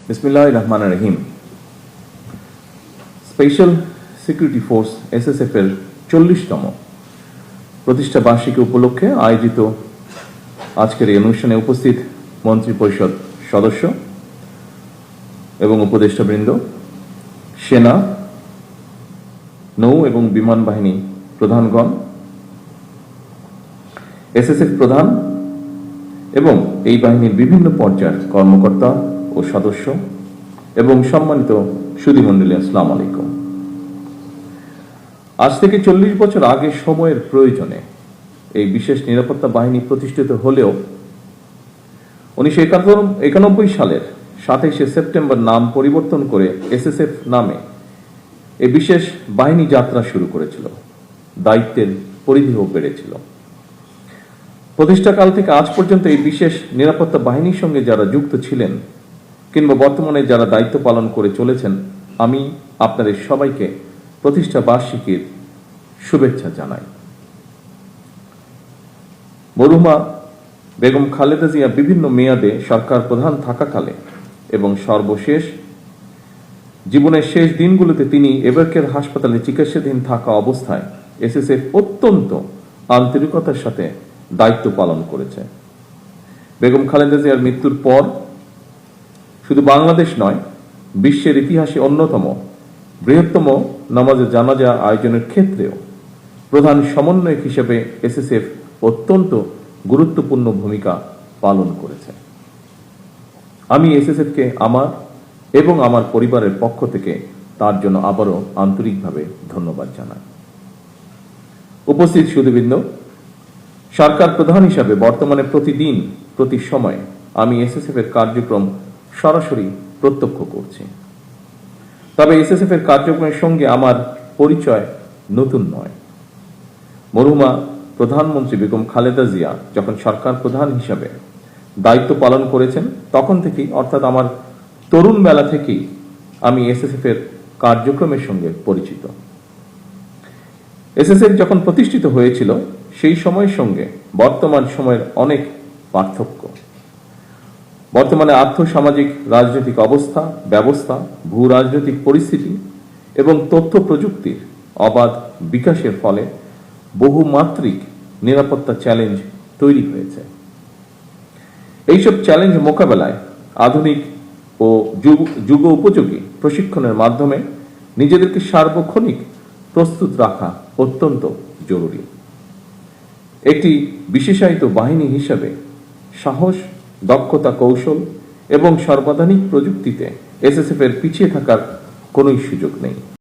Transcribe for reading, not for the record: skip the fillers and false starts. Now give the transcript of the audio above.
বিসমিল্লাহির রহমানির রহিম। Special security force SSF এর 40তম প্রতিষ্ঠা বার্ষিকী উপলক্ষে আয়োজিত আজকের এই অনুষ্ঠানে উপস্থিত মন্ত্রিপরিষদ সদস্য এবং উপদেষ্টাবৃন্দ, সেনা, নৌ এবং বিমান বাহিনী প্রধানগণ, এসএসএফ প্রধান এবং এই বাহিনীর বিভিন্ন পর্যায়ের কর্মকর্তা ও সদস্য এবং সম্মানিত সুধীমণ্ডলী, আসসালামু আলাইকুম। আজ থেকে 40 বছর আগে সময়ের প্রয়োজনে এই বিশেষ নিরাপত্তা বাহিনী প্রতিষ্ঠিত হলেও 1991 সালের 27শে সেপ্টেম্বর নাম পরিবর্তন করে এসএসএফ নামে এই বিশেষ বাহিনী যাত্রা শুরু করেছিল। দায়িত্বের পরিধিও বেড়েছিল। প্রতিষ্ঠাকাল থেকে আজ পর্যন্ত এই বিশেষ নিরাপত্তা বাহিনীর সঙ্গে যারা যুক্ত ছিলেন কিংবা বর্তমানে যারা দায়িত্ব পালন করে চলেছেন, আমি আপনাদের সবাইকে প্রতিষ্ঠা বার্ষিকীর শুভেচ্ছা জানাই। মরহুমা বেগম খালেদা জিয়া বিভিন্ন মেয়াদে সরকার প্রধান থাকাকালে এবং সর্বশেষ জীবনের শেষ দিনগুলোতে তিনি এবারকের হাসপাতালে চিকিৎসাধীন থাকা অবস্থায় এসএসএফ অত্যন্ত আন্তরিকতার সাথে দায়িত্ব পালন করেছে। বেগম খালেদা জিয়ার মৃত্যুর পর শুধু বাংলাদেশ নয়, বিশ্বের ইতিহাসে অন্যতম বৃহত্তম নামাজে জানাজা আয়োজনের ক্ষেত্রেও প্রধান সমন্বয়ক হিসেবে এসএসএফ অত্যন্ত গুরুত্বপূর্ণ ভূমিকা পালন করেছে। আমি এসএসএফকে আমার এবং আমার পরিবারের পক্ষ থেকে তার জন্য আবারও আন্তরিকভাবে ধন্যবাদ জানাই। উপস্থিত সুধীবৃন্দ, সরকার প্রধান হিসাবে বর্তমানে প্রতিদিন প্রতি সময় আমি এসএসএফ এর কার্যক্রম সরাসরি প্রত্যক্ষ করছি। তবে এসএসএফ এর কার্যক্রমের সঙ্গে আমার পরিচয় নতুন নয়। মরহুমা প্রধানমন্ত্রী বেগম খালেদা জিয়া যখন সরকার প্রধান হিসাবে দায়িত্ব পালন করেছেন তখন থেকেই, অর্থাৎ আমার তরুণ বেলা থেকেই আমি এসএসএফ এর কার্যক্রমের সঙ্গে পরিচিত। এসএসএফ যখন প্রতিষ্ঠিত হয়েছিল সেই সময়ের সঙ্গে বর্তমান সময়ের অনেক পার্থক্য। বর্তমানে আর্থসামাজিক রাজনৈতিক অবস্থা ব্যবস্থা, ভূ রাজনৈতিক পরিস্থিতি এবং তথ্য প্রযুক্তির অবাধ বিকাশের ফলে বহুমাত্রিক নিরাপত্তা চ্যালেঞ্জ তৈরি হয়েছে। এইসব চ্যালেঞ্জ মোকাবেলায় আধুনিক ও যুগ উপযোগী প্রশিক্ষণের মাধ্যমে নিজেদেরকে সার্বক্ষণিক প্রস্তুত রাখা অত্যন্ত জরুরি। একটি বিশেষায়িত বাহিনী হিসেবে সাহস, দক্ষতা, কৌশল এবং সর্বাধুনিক প্রযুক্তিতে এসএসএফ এর পিছিয়ে থাকার কোনোই সুযোগ নেই।